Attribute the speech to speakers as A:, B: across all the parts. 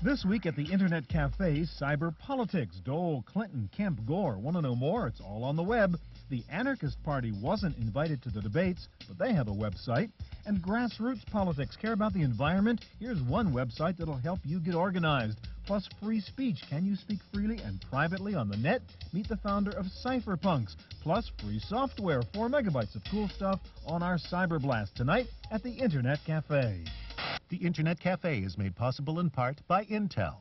A: This week at the Internet Cafe, cyber politics. Dole, Clinton, Kemp, Gore. Want to know more? It's all on the web. The Anarchist Party wasn't invited to the debates, but they have a website. And grassroots politics. Care about the environment? Here's one website that'll help you get organized. Plus free speech. Can you speak freely and privately on the net? Meet the founder of Cypherpunks. Plus free software, 4 megabytes of cool stuff on our Cyber Blast tonight at the Internet Cafe.
B: The Internet Cafe is made possible in part by Intel.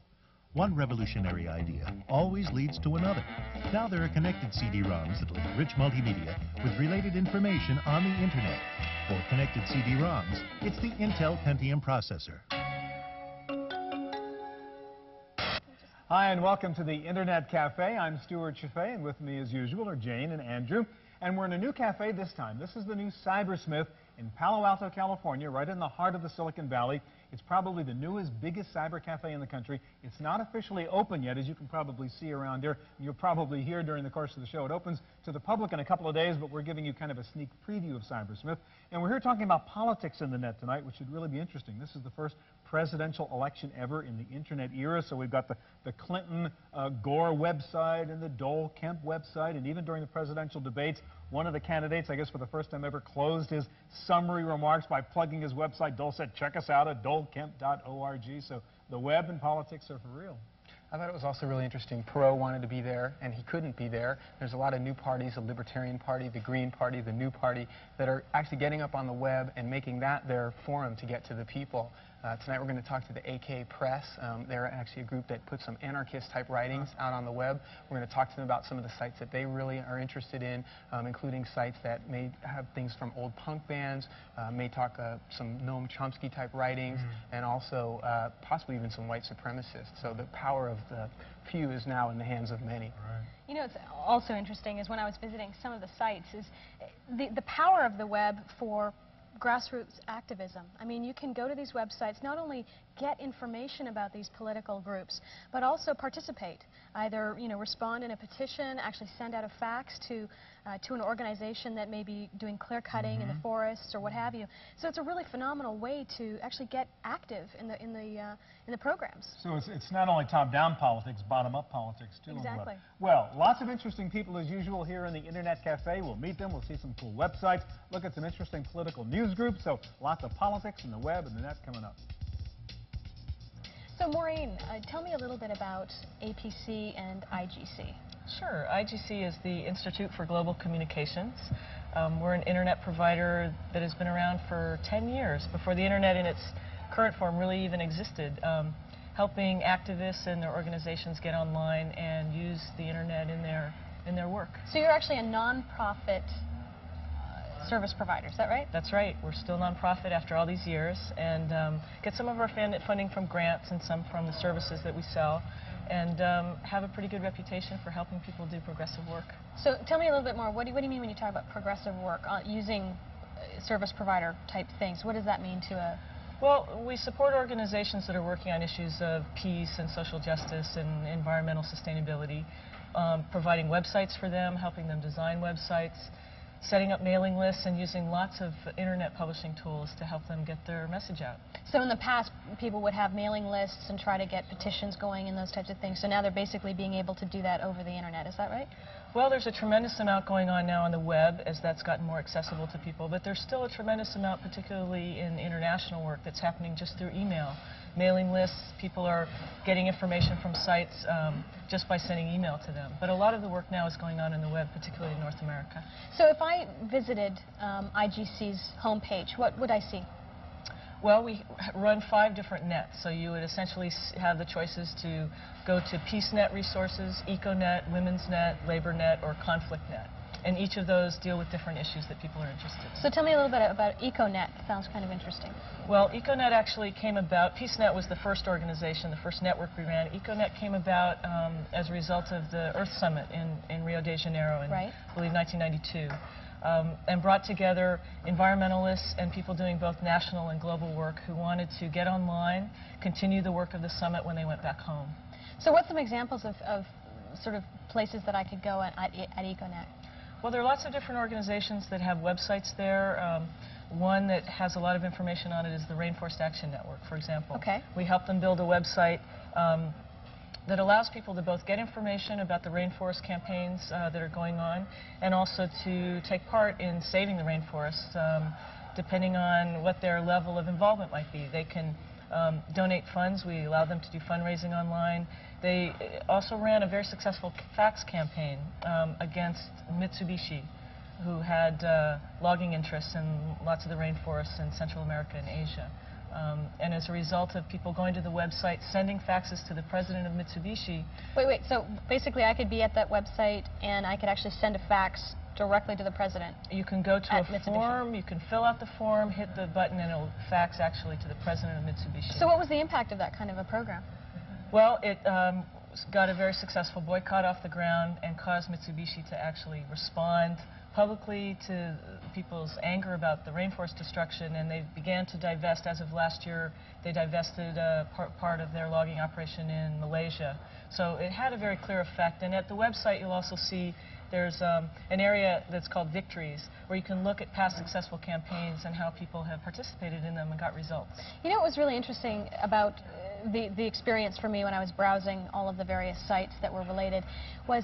B: One revolutionary idea always leads to another. Now there are connected CD-ROMs that will enrich multimedia with related information on the Internet. For connected CD-ROMs, it's the Intel Pentium processor.
A: Hi, and welcome to the Internet Cafe. I'm Stewart Cheifet, and with me, as usual, are Jane and Andrew. And we're in a new cafe this time. This is the new CyberSmith in Palo Alto, California, right in the heart of the Silicon Valley. It's probably the newest, biggest cyber cafe in the country. It's not officially open yet, as you can probably see around here. You'll probably hear during the course of the show. It opens to the public in a couple of days, but we're giving you kind of a sneak preview of CyberSmith. And we're here talking about politics in the net tonight, which should really be interesting. This is the first presidential election ever in the Internet era. So we've got the Clinton Gore website and the Dole Kemp website, and even during the presidential debates, one of the candidates, I guess for the first time ever, closed his summary remarks by plugging his website. Dole said, check us out at dolekemp.org. So the web and politics are for real.
C: I thought it was also really interesting. Perot wanted to be there, and he couldn't be there. There's a lot of new parties, the Libertarian Party, the Green Party, the New Party, that are actually getting up on the web and making that their forum to get to the people. Tonight we're going to talk to the AK Press. They're actually a group that puts some anarchist-type writings out on the web. We're going to talk to them about some of the sites that they really are interested in, including sites that may have things from old punk bands, may talk some Noam Chomsky-type writings, and also possibly even some white supremacists. So the power of the few is now in the hands of many.
A: Right.
D: You know, it's also interesting is when I was visiting some of the sites is the power of the web for grassroots activism. I mean, you can go to these websites, not only get information about these political groups, but also participate. Either, you know, respond in a petition, actually send out a fax to an organization that may be doing clear cutting in the forests or what have you. So it's a really phenomenal way to actually get active in the programs.
A: So it's not only top-down politics, bottom-up politics, too.
D: Exactly.
A: Well, lots of interesting people, as usual, here in the Internet Cafe. We'll meet them. We'll see some cool websites, look at some interesting political news groups. So lots of politics and the web and the net coming up.
D: So Maureen, tell me a little bit about APC and IGC.
E: Sure. IGC is the Institute for Global Communications. We're an internet provider that has been around for 10 years, before the internet in its current form really even existed, helping activists and their organizations get online and use the internet in their work. So
D: you're actually a non-profit service provider, is that right?
E: That's right. We're still nonprofit after all these years, and get some of our funding from grants and some from the services that we sell, and have a pretty good reputation for helping people do progressive work.
D: So tell me a little bit more. What do you mean when you talk about progressive work, using service provider type things? What does that mean to a...
E: Well, we support organizations that are working on issues of peace and social justice and environmental sustainability, providing websites for them, helping them design websites, setting up mailing lists, and using lots of internet publishing tools to help them get their message out.
D: So in the past, people would have mailing lists and try to get petitions going and those types of things. So now they're basically being able to do that over the internet. Is that right?
E: Well, there's a tremendous amount going on now on the web as that's gotten more accessible to people, but there's still a tremendous amount, particularly in international work, that's happening just through email. Mailing lists, people are getting information from sites just by sending email to them. But a lot of the work now is going on in the web, particularly in North America.
D: So if I visited IGC's homepage, what would I see?
E: Well, we run 5 different nets, so you would essentially have the choices to go to PeaceNet resources, EcoNet, WomensNet, LaborNet, or ConflictNet. And each of those deal with different issues that people are interested in.
D: So tell me a little bit about EcoNet. Sounds kind of interesting.
E: Well, EcoNet actually came about, PeaceNet was the first organization, the first network we ran. EcoNet came about as a result of the Earth Summit in Rio de Janeiro in, I believe, 1992. And brought together environmentalists and people doing both national and global work who wanted to get online, continue the work of the summit when they went back home.
D: So what's some examples of sort of places that I could go at EcoNet?
E: Well, there are lots of different organizations that have websites there. One that has a lot of information on it is the Rainforest Action Network, for example.
D: Okay.
E: We help them build a website that allows people to both get information about the rainforest campaigns that are going on and also to take part in saving the rainforests, depending on what their level of involvement might be. They can donate funds. We allow them to do fundraising online. They also ran a very successful fax campaign against Mitsubishi, who had logging interests in lots of the rainforests in Central America and Asia. And as a result of people going to the website, sending faxes to the president of Mitsubishi.
D: Wait, so basically I could be at that website and I could actually send a fax directly to the president.
E: You can go to a form, you can fill out the form, hit the button, and it'll fax actually to the president of Mitsubishi.
D: So what was the impact of that kind of a program?
E: Well, it got a very successful boycott off the ground and caused Mitsubishi to actually respond publicly to people's anger about the rainforest destruction, and they began to divest. As of last year, they divested part of their logging operation in Malaysia. So it had a very clear effect. And at the website, you'll also see there's an area that's called deVries, where you can look at past successful campaigns and how people have participated in them and got results.
D: You know what was really interesting about the experience for me when I was browsing all of the various sites that were related was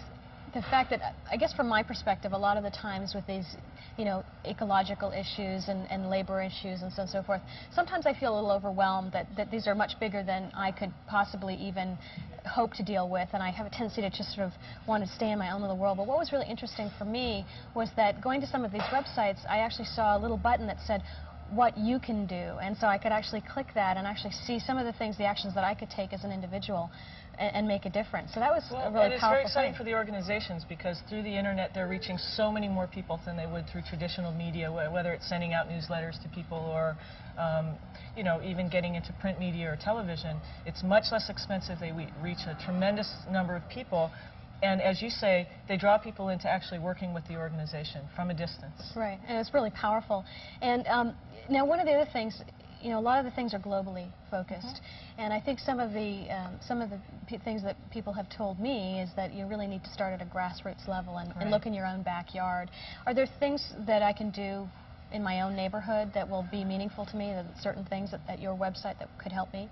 D: the fact that, I guess from my perspective, a lot of the times with these, you know, ecological issues and labor issues and so forth, sometimes I feel a little overwhelmed that these are much bigger than I could possibly even hope to deal with, and I have a tendency to just sort of want to stay in my own little world. But what was really interesting for me was that going to some of these websites, I actually saw a little button that said, what you can do, and so I could actually click that and actually see some of the things, the actions that I could take as an individual and make a difference. So that was a really powerful thing.
E: It's very exciting for the organizations because through the internet they're reaching so many more people than they would through traditional media, whether it's sending out newsletters to people or you know, even getting into print media or television. It's much less expensive. They reach a tremendous number of people. And as you say, they draw people into actually working with the organization from a distance.
D: Right, and it's really powerful. And now one of the other things, you know, a lot of the things are globally focused, and I think some of the things that people have told me is that you really need to start at a grassroots level and look in your own backyard. Are there things that I can do in my own neighborhood that will be meaningful to me, that certain things at your website that could help me?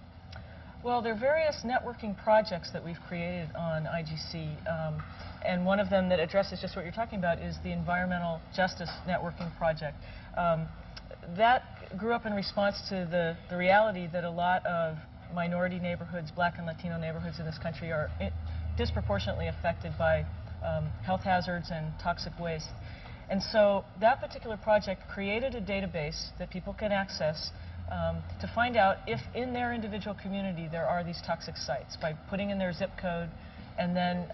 E: Well, there are various networking projects that we've created on IGC, and one of them that addresses just what you're talking about is the Environmental Justice Networking Project. That grew up in response to the reality that a lot of minority neighborhoods, black and Latino neighborhoods in this country are disproportionately affected by health hazards and toxic waste. And so that particular project created a database that people can access to find out if in their individual community there are these toxic sites by putting in their zip code, and then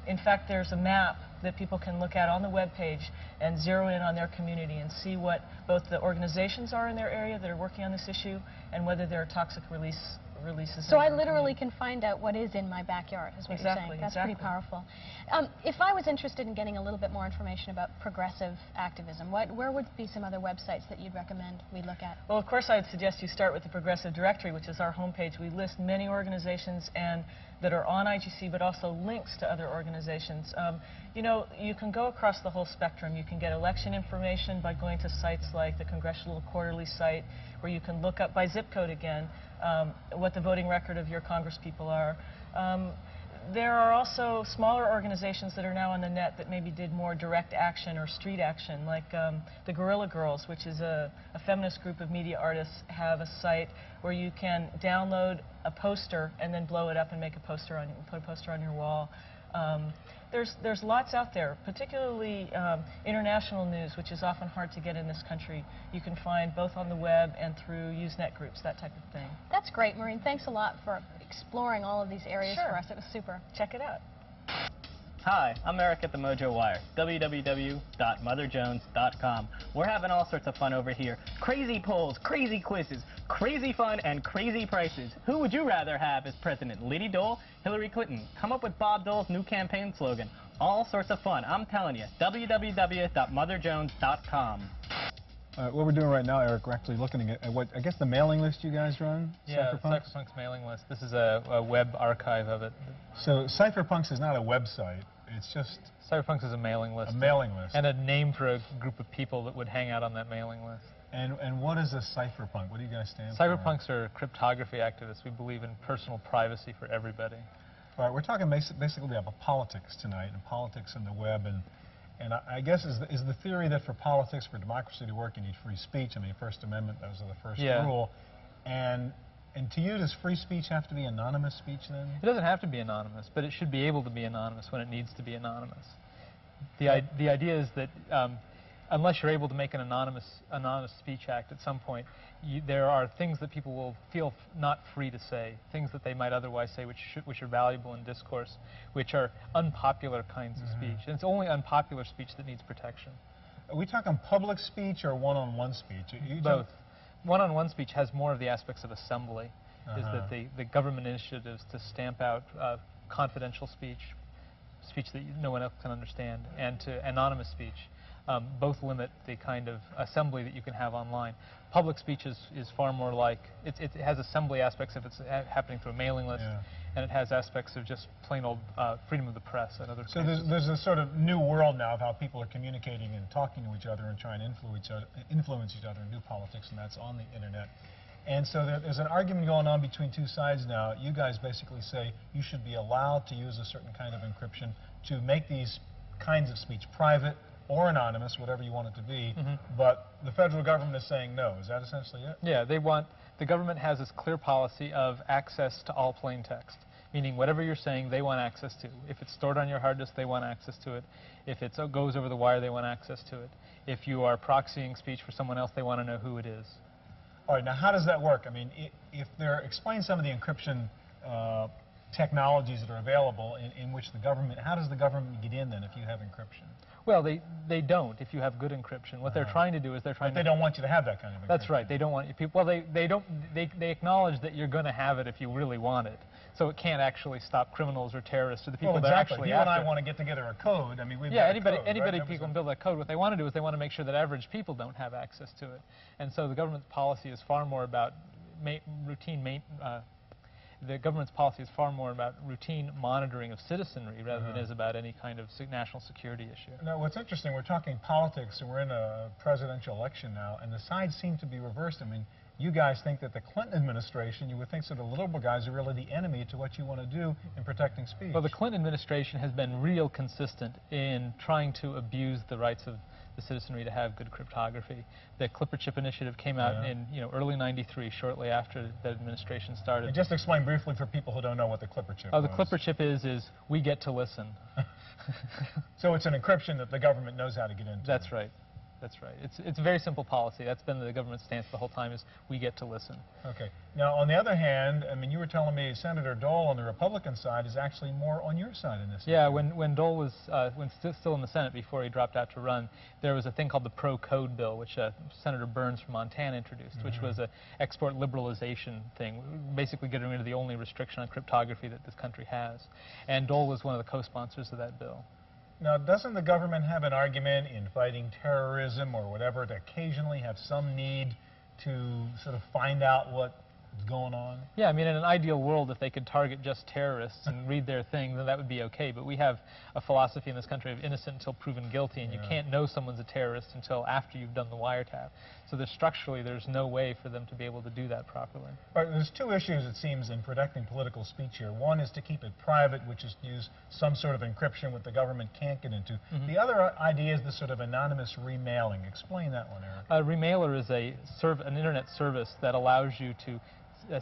E: in fact there's a map that people can look at on the web page and zero in on their community and see what both the organizations are in their area that are working on this issue and whether there are toxic releases.
D: So I literally can find out what is in my backyard, is what you're saying. That's pretty powerful. If I was interested in getting a little bit more information about progressive activism, where would be some other websites that you'd recommend we look at?
E: Well, of course, I'd suggest you start with the Progressive Directory, which is our homepage. We list many organizations that are on IGC, but also links to other organizations. You know, you can go across the whole spectrum. You can get election information by going to sites like the Congressional Quarterly site, where you can look up by zip code again what the voting record of your congresspeople are. There are also smaller organizations that are now on the net that maybe did more direct action or street action, like the Guerrilla Girls, which is a feminist group of media artists, have a site where you can download a poster and then blow it up and put a poster on your wall. There's lots out there, particularly international news, which is often hard to get in this country. You can find both on the web and through Usenet groups, that type of thing.
D: That's great, Maureen. Thanks a lot for exploring all of these areas for us. It was super.
E: Check it out.
F: Hi, I'm Eric at the Mojo Wire, www.motherjones.com. We're having all sorts of fun over here. Crazy polls, crazy quizzes, crazy fun, and crazy prices. Who would you rather have as president, Lady Dole, Hillary Clinton? Come up with Bob Dole's new campaign slogan. All sorts of fun. I'm telling you, www.motherjones.com.
A: What we're doing right now, Eric, we're actually looking at what, I guess, the mailing list you guys run?
G: Yeah, Cypherpunks mailing list. This is a web archive of it.
A: So Cypherpunks is not a website. It's just...
G: Cypherpunks is a mailing list.
A: A mailing list.
G: And a name for a group of people that would hang out on that mailing list.
A: And what is a cypherpunk? What do you guys stand for?
G: Cyberpunks are cryptography activists. We believe in personal privacy for everybody.
A: All right, we're talking basically about politics tonight, and politics in the web, and I guess is the theory that for politics, for democracy to work, you need free speech. I mean, First Amendment, those are the first rule. And to you, does free speech have to be anonymous speech then?
G: It doesn't have to be anonymous, but it should be able to be anonymous when it needs to be anonymous. The idea is that unless you're able to make an anonymous speech act at some point, there are things that people will feel not free to say, things that they might otherwise say which are valuable in discourse, which are unpopular kinds of speech. And it's only unpopular speech that needs protection.
A: Are we talking public speech or one-on-one speech?
G: Both. One-on-one speech has more of the aspects of assembly, is that the government initiatives to stamp out confidential speech that no one else can understand, and to anonymous speech. Both limit the kind of assembly that you can have online. Public speech is far more like, it has assembly aspects if it's happening through a mailing list, and it has aspects of just plain old freedom of the press and other
A: So there's a sort of new world now of how people are communicating and talking to each other and trying to influence each other and do politics, and that's on the internet. And so there's an argument going on between two sides now. You guys basically say you should be allowed to use a certain kind of encryption to make these kinds of speech private or anonymous, whatever you want it to be, but the federal government is saying no. Is that essentially it?
G: Yeah, the government has this clear policy of access to all plain text, meaning whatever you're saying, they want access to. If it's stored on your hard disk, they want access to it. If it goes over the wire, they want access to it. If you are proxying speech for someone else, they want to know who it is.
A: All right, now how does that work? I mean, explain some of the encryption technologies that are available in which the government, how does the government get in then if you have encryption?
G: Well, they don't if you have good encryption. What they're trying to do is
A: they don't want you to have that kind of encryption.
G: That's right. They don't want you people. Well, they acknowledge that you're going to have it if you really want it. So it can't actually stop criminals or terrorists or the people that actually.
A: You and I want to get together a code. I mean, we've got
G: anybody
A: right?
G: can build that code. What they want to do is they want to make sure that average people don't have access to it. And so the government's policy is far more about the government's policy is far more about routine monitoring of citizenry rather than is about any kind of national security issue.
A: Now, what's interesting, we're talking politics, and we're in a presidential election now, and the sides seem to be reversed. I mean, you guys think that the Clinton administration, you would think that the liberal guys are really the enemy to what you want to do in protecting speech.
G: Well, the Clinton administration has been real consistent in trying to abuse the rights of the citizenry to have good cryptography. The Clipper chip initiative came out in early '93, shortly after the administration started.
A: And just explain briefly for people who don't know what the Clipper chip was.
G: The Clipper chip is we get to listen.
A: So it's an encryption that the government knows how to get into.
G: That's right. That's right. It's a very simple policy. That's been the government's stance the whole time, is we get to listen.
A: Okay. Now, on the other hand, I mean, you were telling me Senator Dole on the Republican side is actually more on your side in this.
G: Yeah, when Dole was still in the Senate before he dropped out to run, there was a thing called the Pro-Code Bill, which Senator Burns from Montana introduced, which was an export liberalization thing, basically getting rid of the only restriction on cryptography that this country has. And Dole was one of the co-sponsors of that bill.
A: Now, doesn't the government have an argument in fighting terrorism or whatever to occasionally have some need to sort of find out what's going on?
G: Yeah, I mean, in an ideal world, if they could target just terrorists and read their thing, then that would be okay. But we have a philosophy in this country of innocent until proven guilty, and you can't know someone's a terrorist until after you've done the wiretap. So structurally, there's no way for them to be able to do that properly.
A: All right, there's two issues, it seems, in protecting political speech here. One is to keep it private, which is to use some sort of encryption what the government can't get into. The other idea is the sort of anonymous remailing. Explain that one, Eric.
G: A remailer is an internet service that allows you to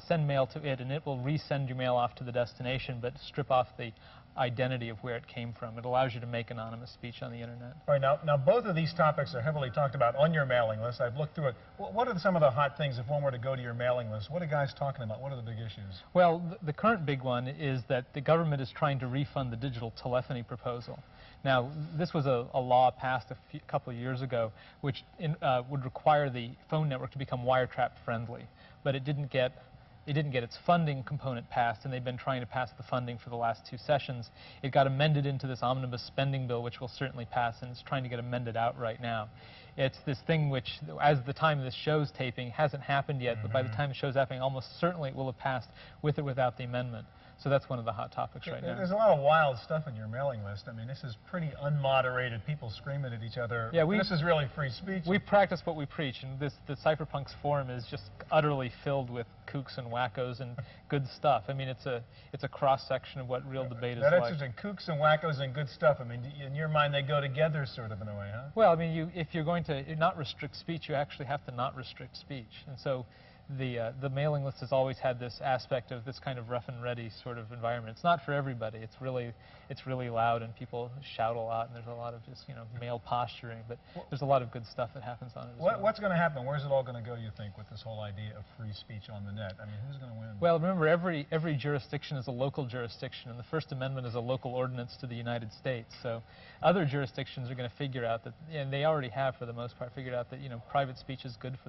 G: send mail to it, and it will resend your mail off to the destination, but strip off the identity of where it came from. It allows you to make anonymous speech on the internet.
A: All right, now both of these topics are heavily talked about on your mailing list. I've looked through it. What are some of the hot things if one were to go to your mailing list? What are guys talking about? What are the big issues?
G: Well, the current big one is that the government is trying to refund the digital telephony proposal. Now, this was a law passed a couple of years ago which would require the phone network to become wiretap friendly, but it didn't get its funding component passed, and they've been trying to pass the funding for the last 2 sessions. It got amended into this omnibus spending bill, which will certainly pass, and it's trying to get amended out right now. It's this thing which, as the time of this show's taping, hasn't happened yet, but by the time the show's happening, almost certainly it will have passed with or without the amendment. So that's one of the hot topics right now.
A: There's a lot of wild stuff in your mailing list. I mean, this is pretty unmoderated, people screaming at each other. Yeah, this is really free speech.
G: We practice what we preach, and the Cypherpunks forum is just utterly filled with kooks and wackos and good stuff. I mean, it's a cross-section of what real debate is like.
A: That's interesting. Kooks and wackos and good stuff. I mean, in your mind, they go together sort of in a way, huh?
G: Well, I mean, if you're going to not restrict speech, you actually have to not restrict speech. And so the mailing list has always had this aspect of this kind of rough and ready sort of environment. It's not for everybody. It's really loud, and people shout a lot, and there's a lot of just, you know, male posturing. But there's a lot of good stuff that happens on it as well.
A: What's going to happen? Where's it all going to go, you think, with this whole idea of free speech on the net? I mean, who's going to win?
G: Well, remember, every jurisdiction is a local jurisdiction, and the First Amendment is a local ordinance to the United States. So other jurisdictions are going to figure out that, and they already have for the most part, figured out that, you know, private speech is good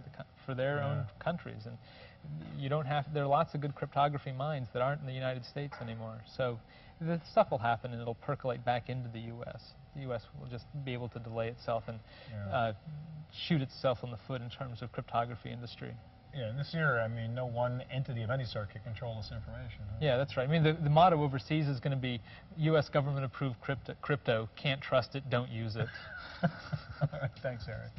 G: for their own countries. And you don't have, there are lots of good cryptography minds that aren't in the United States anymore. So the stuff will happen, and it'll percolate back into the U.S. The U.S. will just be able to delay itself and shoot itself in the foot in terms of cryptography industry.
A: Yeah, and this year, I mean, no one entity of any sort can control this information. Huh?
G: Yeah, that's right. I mean, the motto overseas is going to be U.S. government-approved crypto. Can't trust it, don't use it.
A: All right, thanks, Eric.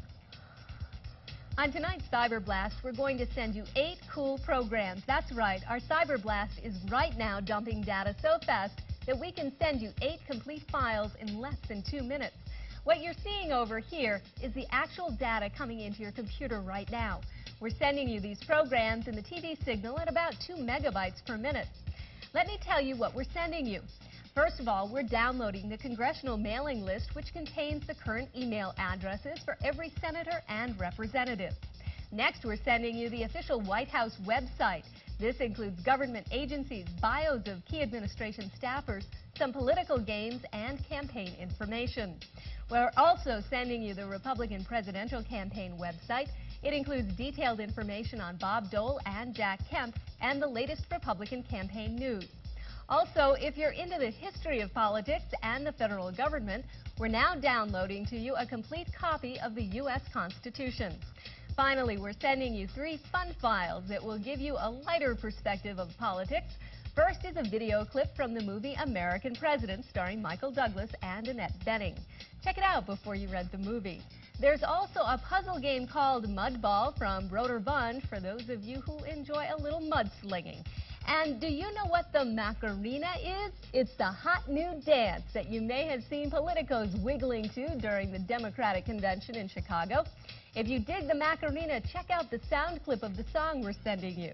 H: On tonight's Cyber Blast, we're going to send you 8 cool programs. That's right, our Cyber Blast is right now dumping data so fast that we can send you 8 complete files in less than 2 minutes. What you're seeing over here is the actual data coming into your computer right now. We're sending you these programs in the TV signal at about 2 megabytes per minute. Let me tell you what we're sending you. First of all, we're downloading the congressional mailing list, which contains the current email addresses for every senator and representative. Next, we're sending you the official White House website. This includes government agencies, bios of key administration staffers, some political games, and campaign information. We're also sending you the Republican presidential campaign website. It includes detailed information on Bob Dole and Jack Kemp and the latest Republican campaign news. Also, if you're into the history of politics and the federal government, we're now downloading to you a complete copy of the U.S. Constitution. Finally, we're sending you 3 fun files that will give you a lighter perspective of politics. First is a video clip from the movie American President, starring Michael Douglas and Annette Bening. Check it out before you rent the movie. There's also a puzzle game called Mudball from Broder Bund for those of you who enjoy a little mudslinging. And do you know what the Macarena is? It's the hot new dance that you may have seen politicos wiggling to during the Democratic convention in Chicago. If you dig the Macarena, check out the sound clip of the song we're sending you.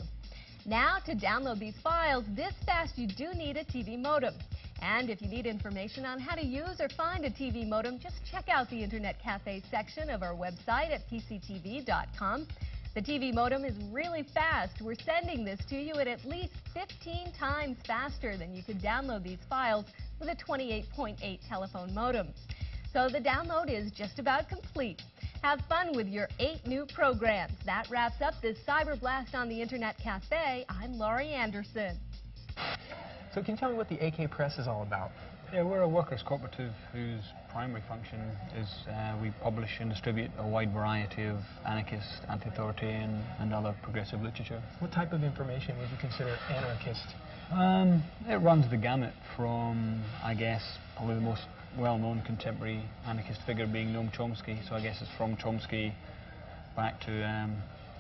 H: Now, to download these files this fast, you do need a TV modem. And if you need information on how to use or find a TV modem, just check out the Internet Cafe section of our website at pctv.com. The TV modem is really fast. We're sending this to you at least 15 times faster than you could download these files with a 28.8 telephone modem. So the download is just about complete. Have fun with your 8 new programs. That wraps up this Cyber Blast on the Internet Cafe. I'm Laurie Anderson.
C: So can you tell me what the AK Press is all about?
I: Yeah, we're a workers' cooperative whose primary function is we publish and distribute a wide variety of anarchist, anti-authoritarian and other progressive literature.
C: What type of information would you consider anarchist?
I: It runs the gamut from, I guess, probably the most well-known contemporary anarchist figure being Noam Chomsky. So I guess it's from Chomsky back to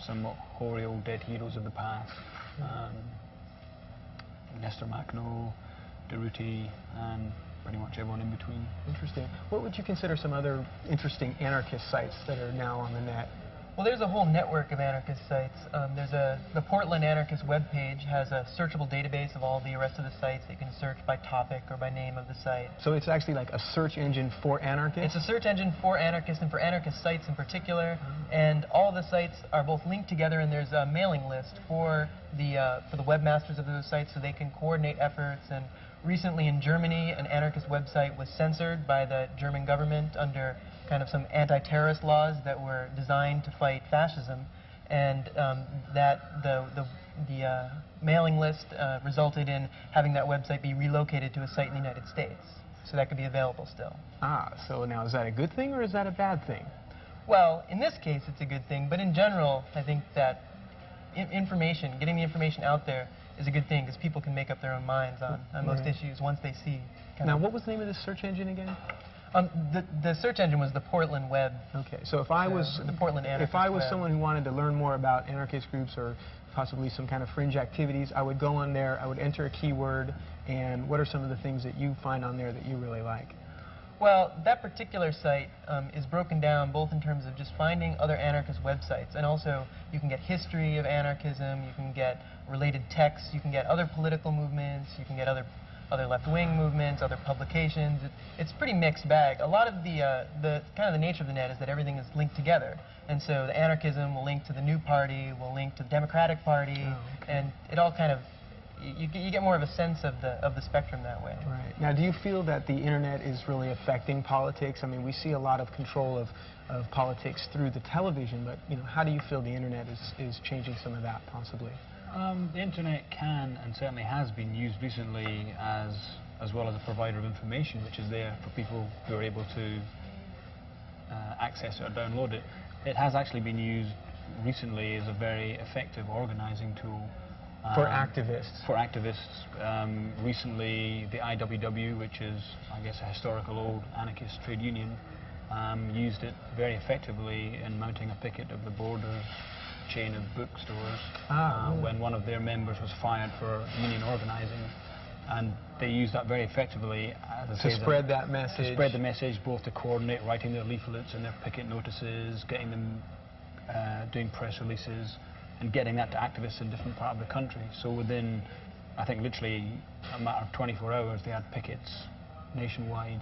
I: some hoary old dead heroes of the past. Nestor Makhno, Durruti, and pretty much everyone in between.
C: Interesting. What would you consider some other interesting anarchist sites that are now on the net?
J: Well, there's a whole network of anarchist sites. The Portland Anarchist webpage has a searchable database of all the rest of the sites. You can search by topic or by name of the site.
C: So it's actually like a search engine for anarchists?
J: It's a search engine for anarchists and for anarchist sites in particular. And all the sites are both linked together, and there's a mailing list for the webmasters of those sites so they can coordinate efforts. And recently in Germany, an anarchist website was censored by the German government under kind of some anti-terrorist laws that were designed to fight fascism, and the mailing list resulted in having that website be relocated to a site in the United States, so that could be available still.
C: Ah, so now is that a good thing or is that a bad thing?
J: Well, in this case it's a good thing, but in general I think that getting the information out there is a good thing because people can make up their own minds on most issues once they see.
C: Now, what was the name of this search engine again?
J: The search engine was the Portland Web.
C: Okay, so if I was
J: the Portland Anarchist
C: if I was
J: Web.
C: someone who wanted to learn more about anarchist groups or possibly some kind of fringe activities, I would go on there, I would enter a keyword, and what are some of the things that you find on there that you really like?
J: Well, that particular site is broken down both in terms of just finding other anarchist websites, and also you can get history of anarchism, you can get related texts, you can get other political movements, you can get other left-wing movements, other publications. It's a pretty mixed bag. A lot of the kind of the nature of the net is that everything is linked together, and so the anarchism will link to the New Party, will link to the Democratic Party, and it all kind of you get more of a sense of the spectrum that way.
C: Right. Now, do you feel that the internet is really affecting politics? I mean, we see a lot of control of politics through the television, but how do you feel the internet is changing some of that possibly?
I: The internet can and certainly has been used recently as well as a provider of information, which is there for people who are able to access it or download it. It has actually been used recently as a very effective organizing tool.
C: For activists? For
I: activists. Recently, the IWW, which is, I guess, a historical old anarchist trade union, used it very effectively in mounting a picket of the Borders chain of bookstores when one of their members was fired for union organizing. And they used that very effectively
C: to spread that message.
I: To spread the message, both to coordinate writing their leaflets and their picket notices, getting them doing press releases, and getting that to activists in different parts of the country. So within, I think, literally a matter of 24 hours, they had pickets nationwide.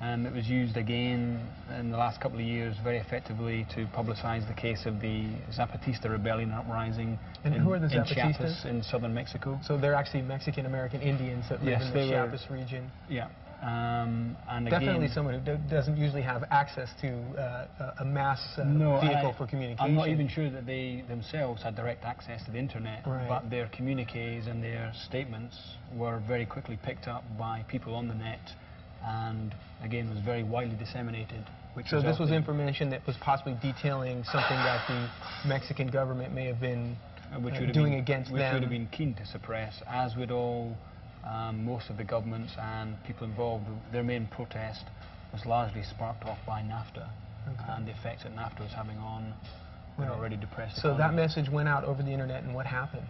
I: And it was used again in the last couple of years very effectively to publicize the case of the Zapatista rebellion uprising
C: who are the
I: in
C: Zapatistas?
I: Chiapas in southern Mexico.
C: So they're actually Mexican-American Indians that live in the Chiapas region.
I: Yeah. And
C: definitely
I: again,
C: someone who doesn't usually have access to a mass vehicle for communication.
I: I'm not even sure that they themselves had direct access to the internet, but their communiques and their statements were very quickly picked up by people on the net, and again was very widely disseminated.
C: So this was information that was possibly detailing something that the Mexican government may have been doing against them.
I: Which would have been keen to suppress, as would all most of the governments and people involved. Their main protest was largely sparked off by NAFTA and the effects that NAFTA was having on an already depressed economy.
C: So that message went out over the internet, and what happened?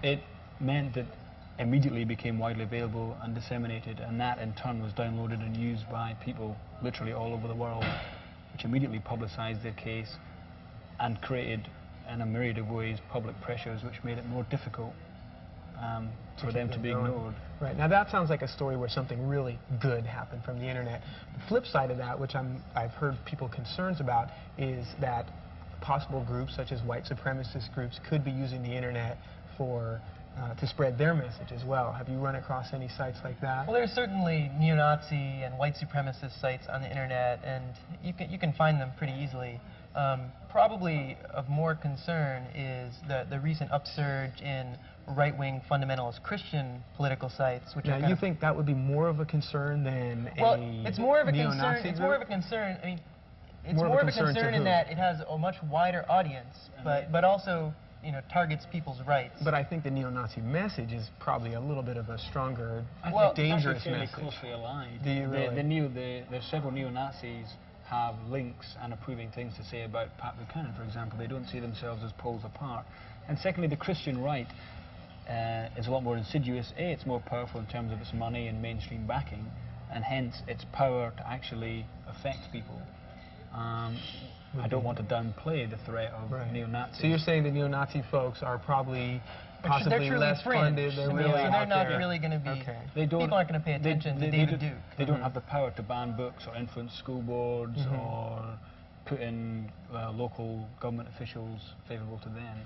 I: It meant that immediately became widely available and disseminated, and that in turn was downloaded and used by people literally all over the world, which immediately publicized their case and created in a myriad of ways public pressures which made it more difficult for them to be ignored.
C: Right. Now that sounds like a story where something really good happened from the internet. The flip side of that, which I've heard people concerns about, is that possible groups such as white supremacist groups could be using the internet for to spread their message as well. Have you run across any sites like that?
J: Well, there's certainly neo-Nazi and white supremacist sites on the internet, and you can find them pretty easily. Probably of more concern is the recent upsurge in right-wing fundamentalist Christian political sites, which
C: you think that would be more of a concern than
J: it's more of a
C: neo-Nazi
J: concern. It's more of a concern. I mean, it's more of a concern in that it has a much wider audience, but also targets people's rights.
C: But I think the neo-Nazi message is probably a little bit of a stronger,
I: It's
C: dangerous
I: fairly
C: message.
I: closely aligned.
C: Do you really?
I: There's several neo-Nazis have links and approving things to say about Pat Buchanan, for example. They don't see themselves as poles apart. And secondly, the Christian right is a lot more insidious. It's more powerful in terms of its money and mainstream backing, and hence its power to actually affect people. I don't want to downplay the threat of neo-Nazis.
C: So you're saying the neo-Nazi folks are possibly possibly less funded. They're really
J: they're not really going to be. People aren't going to pay attention to David Duke.
I: They don't have the power to ban books or influence school boards or put in local government officials favourable to them.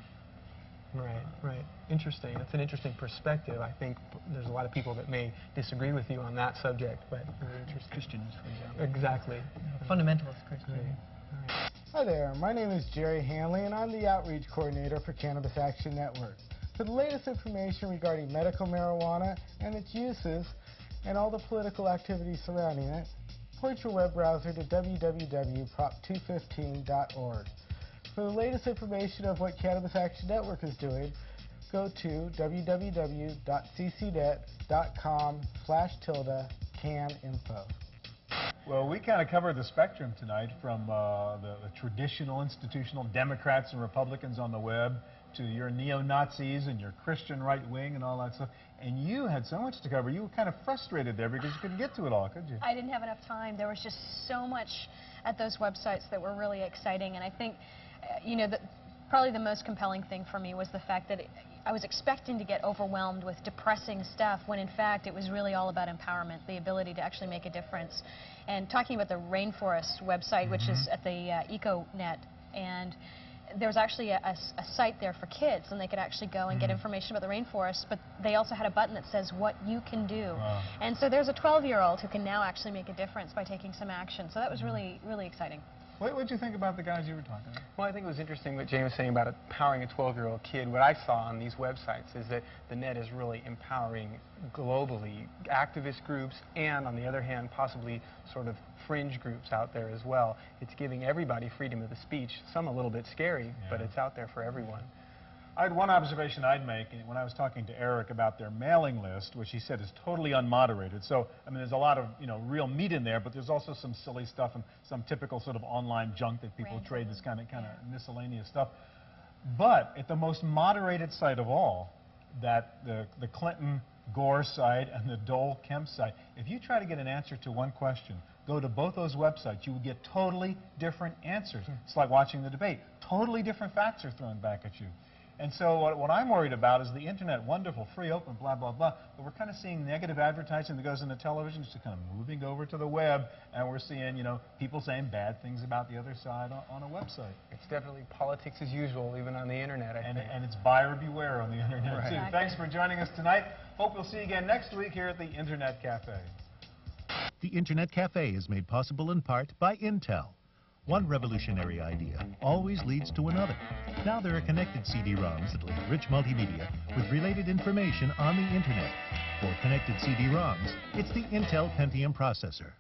C: Right. Interesting. That's an interesting perspective. I think there's a lot of people that may disagree with you on that subject, but interesting.
I: Christians, for example.
C: Exactly.
J: Fundamentalist Christians.
C: Right.
K: Hi there. My name is Jerry Hanley, and I'm the Outreach Coordinator for Cannabis Action Network. For the latest information regarding medical marijuana and its uses and all the political activities surrounding it, point your web browser to www.prop215.org. For the latest information of what Cannabis Action Network is doing, go to www.ccnet.com/caninfo.
A: Well, we kind of covered the spectrum tonight from the traditional institutional Democrats and Republicans on the web to your neo-Nazis and your Christian right wing and all that stuff. And you had so much to cover. You were kind of frustrated there because you couldn't get to it all, could you?
D: I didn't have enough time. There was just so much at those websites that were really exciting. And I think, you know, probably the most compelling thing for me was the fact that I was expecting to get overwhelmed with depressing stuff when in fact it was really all about empowerment, the ability to actually make a difference. And talking about the rainforest website, which is at the EcoNet, and there was actually a site there for kids, and they could actually go and get information about the rainforest, but they also had a button that says what you can do. Wow. And so there's a 12-year-old who can now actually make a difference by taking some action. So that was really, really exciting.
A: What did you think about the guys you were talking to?
C: Well, I think it was interesting what Jane was saying about empowering a 12-year-old kid. What I saw on these websites is that the net is really empowering globally activist groups and, on the other hand, possibly sort of fringe groups out there as well. It's giving everybody freedom of the speech, some a little bit scary, but it's out there for everyone.
A: I had one observation I'd make when I was talking to Eric about their mailing list, which he said is totally unmoderated. So, I mean, there's a lot of, you know, real meat in there, but there's also some silly stuff and some typical sort of online junk that people trade, this kind of miscellaneous stuff. But at the most moderated site of all, that the Clinton Gore site and the Dole Kemp site, if you try to get an answer to one question, go to both those websites, you will get totally different answers. It's like watching the debate. Totally different facts are thrown back at you. And so what I'm worried about is the internet, wonderful, free, open, blah, blah, blah, but we're kind of seeing negative advertising that goes into television, just kind of moving over to the web, and we're seeing, you know, people saying bad things about the other side on a website.
C: It's definitely politics as usual, even on the internet, I think.
A: And it's buyer beware on the internet, too.
C: Exactly.
A: Thanks for joining us tonight. Hope we'll see you again next week here at the Internet Cafe.
B: The Internet Cafe is made possible in part by Intel. One revolutionary idea always leads to another. Now there are connected CD-ROMs that link rich multimedia with related information on the Internet. For connected CD-ROMs, it's the Intel Pentium processor.